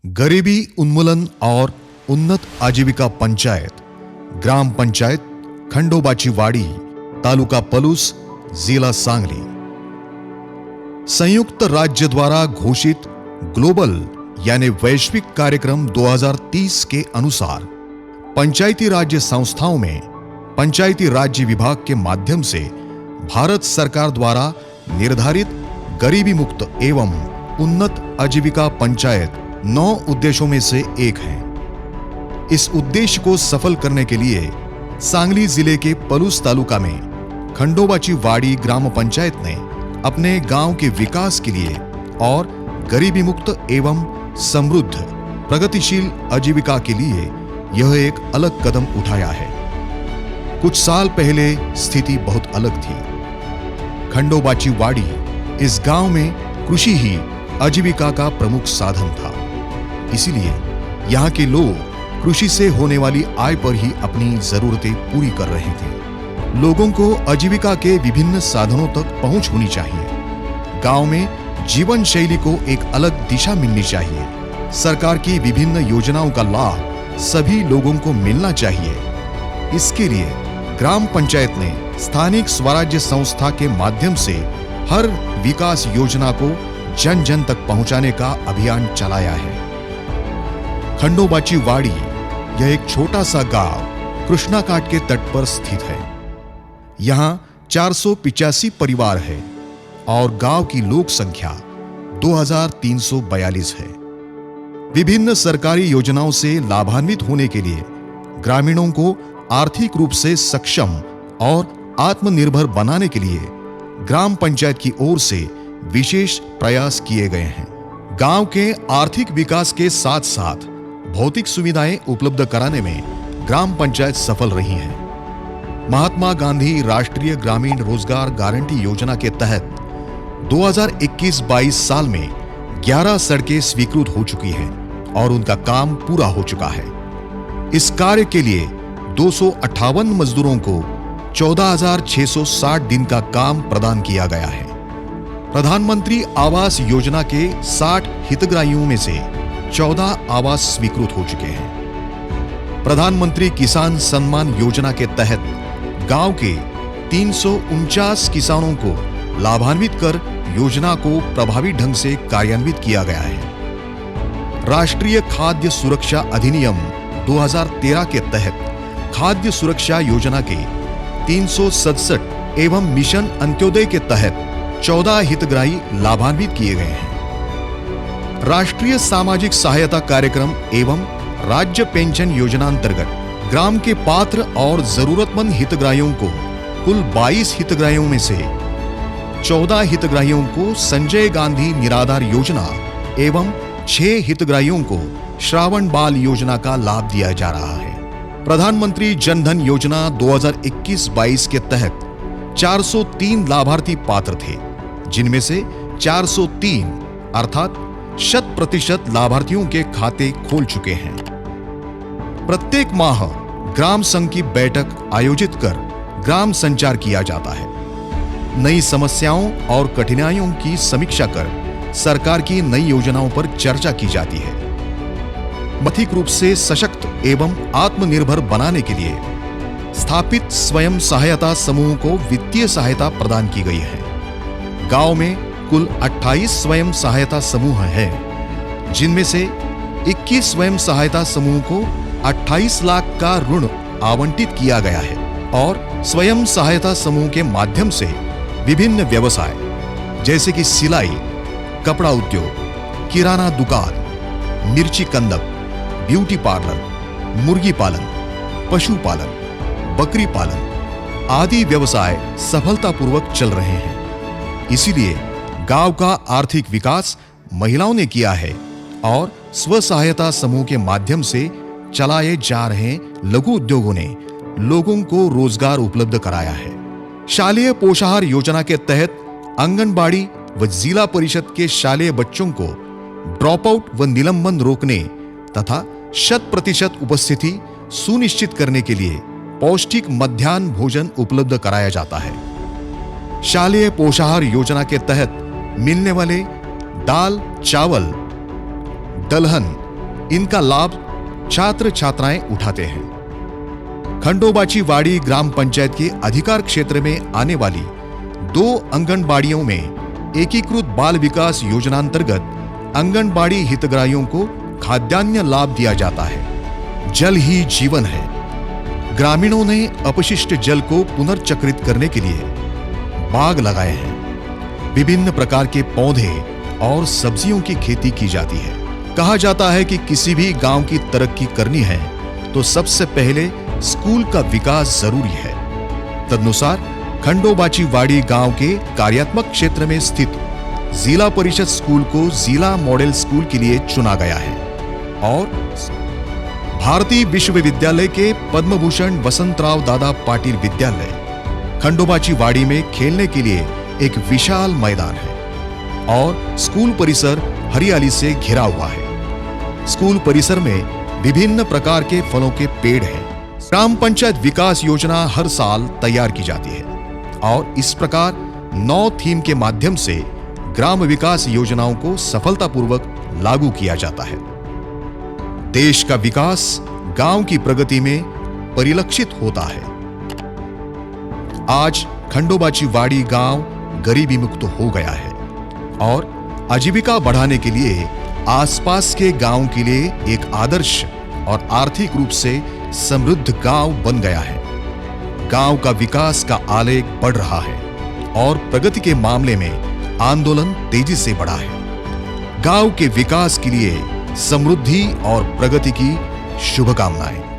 गरीबी उन्मूलन और उन्नत आजीविका पंचायत, ग्राम पंचायत खंडोबाची वाडी, तालुका पलूस, जिला सांगली। संयुक्त राज्य द्वारा घोषित ग्लोबल यानी वैश्विक कार्यक्रम 2030 के अनुसार पंचायती राज्य संस्थाओं में पंचायती राज्य विभाग के माध्यम से भारत सरकार द्वारा निर्धारित गरीबी मुक्त एवं उन्नत आजीविका पंचायत 9 उद्देश्यों में से एक है। इस उद्देश्य को सफल करने के लिए सांगली जिले के पलूस तालुका में खंडोबाची वाडी ग्राम पंचायत ने अपने गांव के विकास के लिए और गरीबी मुक्त एवं समृद्ध प्रगतिशील आजीविका के लिए यह एक अलग कदम उठाया है। कुछ साल पहले स्थिति बहुत अलग थी। खंडोबाची वाडी इस गांव में कृषि ही आजीविका का प्रमुख साधन था। इसीलिए यहाँ के लोग कृषि से होने वाली आय पर ही अपनी जरूरतें पूरी कर रहे थे। लोगों को आजीविका के विभिन्न साधनों तक पहुंच होनी चाहिए। गांव में जीवन शैली को एक अलग दिशा मिलनी चाहिए। सरकार की विभिन्न योजनाओं का लाभ सभी लोगों को मिलना चाहिए। इसके लिए ग्राम पंचायत ने स्थानिक स्वराज्य संस्था के माध्यम से हर विकास योजना को जन जन तक पहुंचाने का अभियान चलाया है। खंडोबाची वाडी यह एक छोटा सा गांव कृष्णा घाट के तट पर स्थित है। यहाँ 485 परिवार है और गांव की लोक संख्या 2342 है। विभिन्न सरकारी योजनाओं से लाभान्वित होने के लिए ग्रामीणों को आर्थिक रूप से सक्षम और आत्मनिर्भर बनाने के लिए ग्राम पंचायत की ओर से विशेष प्रयास किए गए हैं। गांव के आर्थिक विकास के साथ साथ भौतिक सुविधाएं उपलब्ध कराने में ग्राम पंचायत सफल रही है। महात्मा गांधी राष्ट्रीय ग्रामीण रोजगार गारंटी योजना के तहत 2021-22 साल में 11 सड़कें स्वीकृत हो चुकी हैं और उनका काम पूरा हो चुका है। इस कार्य के लिए 258 मजदूरों को 14,660 दिन का काम प्रदान किया गया है। प्रधानमंत्री आवास योजना के 60 हितग्राहियों में से 14 आवास स्वीकृत हो चुके हैं। प्रधानमंत्री किसान सम्मान योजना के तहत गांव के 349 किसानों को लाभान्वित कर योजना को प्रभावी ढंग से कार्यान्वित किया गया है। राष्ट्रीय खाद्य सुरक्षा अधिनियम 2013 के तहत खाद्य सुरक्षा योजना के 367 एवं मिशन अंत्योदय के तहत 14 हितग्राही लाभान्वित किए गए हैं। राष्ट्रीय सामाजिक सहायता कार्यक्रम एवं राज्य पेंशन योजना अंतर्गत ग्राम के पात्र और जरूरतमंद हितग्राहियों को कुल 22 हितग्राहियों में से 14 हितग्राहियों को संजय गांधी निराधार योजना एवं 6 हितग्राहियों को श्रावण बाल योजना का लाभ दिया जा रहा है। प्रधानमंत्री जन धन योजना 2021-22 के तहत 403 लाभार्थी पात्र थे, जिनमें से 403 अर्थात 100% लाभार्थियों के खाते खोल चुके हैं। प्रत्येक माह ग्राम संघ की बैठक आयोजित कर ग्राम संचार किया जाता है। नई समस्याओं और कठिनाइयों की समीक्षा कर सरकार की नई योजनाओं पर चर्चा की जाती है। आर्थिक रूप से सशक्त एवं आत्मनिर्भर बनाने के लिए स्थापित स्वयं सहायता समूह को वित्तीय सहायता प्रदान की गई है। गांव में कुल 28 स्वयं सहायता समूह हैं, जिनमें से 21 स्वयं सहायता समूह को 28 लाख का ऋण आवंटित किया गया है और स्वयं सहायता समूह के माध्यम से विभिन्न व्यवसाय जैसे कि सिलाई, कपड़ा उद्योग, किराना दुकान, मिर्ची कंदक, ब्यूटी पार्लर, मुर्गी पालन, पशुपालन, बकरी पालन आदि व्यवसाय सफलतापूर्वक चल रहे हैं। इसीलिए गांव का आर्थिक विकास महिलाओं ने किया है और स्व सहायता समूह के माध्यम से चलाए जा रहे लघु उद्योगों ने लोगों को रोजगार उपलब्ध कराया है। शालेय पोषाहार योजना के तहत आंगनबाड़ी व जिला परिषद के शालेय बच्चों को ड्रॉप आउट व निलंबन रोकने तथा 100% उपस्थिति सुनिश्चित करने के लिए पौष्टिक मध्याह्न भोजन उपलब्ध कराया जाता है। शालेय पोषाहार योजना के तहत मिलने वाले दाल, चावल, दलहन, इनका लाभ छात्र छात्राएं उठाते हैं। खंडोबाची वाड़ी ग्राम पंचायत के अधिकार क्षेत्र में आने वाली 2 आंगनबाड़ियों में एकीकृत बाल विकास योजना अंतर्गत आंगनबाड़ी हितग्राहियों को खाद्यान्न लाभ दिया जाता है। जल ही जीवन है। ग्रामीणों ने अपशिष्ट जल को पुनर्चक्रित करने के लिए बाग लगाए हैं। विभिन्न प्रकार के पौधे और सब्जियों की खेती की जाती है। कहा जाता है कि किसी भी गांव की तरक्की करनी है तो सबसे पहले स्कूल का विकास जरूरी है। तदनुसार खंडोबाची वाड़ी गांव के कार्यात्मक क्षेत्र में स्थित जिला परिषद स्कूल को जिला मॉडल स्कूल के लिए चुना गया है और भारतीय विश्वविद्यालय के पद्म भूषण वसंतराव दादा पाटिल विद्यालय खंडोबाची वाड़ी में खेलने के लिए एक विशाल मैदान है और स्कूल परिसर हरियाली से घिरा हुआ है। स्कूल परिसर में विभिन्न प्रकार के फलों के पेड़ हैं। ग्राम पंचायत विकास योजना हर साल तैयार की जाती है और इस प्रकार 9 थीम के माध्यम से ग्राम विकास योजनाओं को सफलतापूर्वक लागू किया जाता है। देश का विकास गांव की प्रगति में परिलक्षित होता है। आज खंडोबाची वाड़ी गांव गरीबी मुक्त हो गया है और आजीविका बढ़ाने के लिए आसपास के गांव के लिए एक आदर्श और आर्थिक रूप से समृद्ध गांव बन गया है। गांव का विकास का आलेख बढ़ रहा है और प्रगति के मामले में आंदोलन तेजी से बढ़ा है। गांव के विकास के लिए समृद्धि और प्रगति की शुभकामनाएं।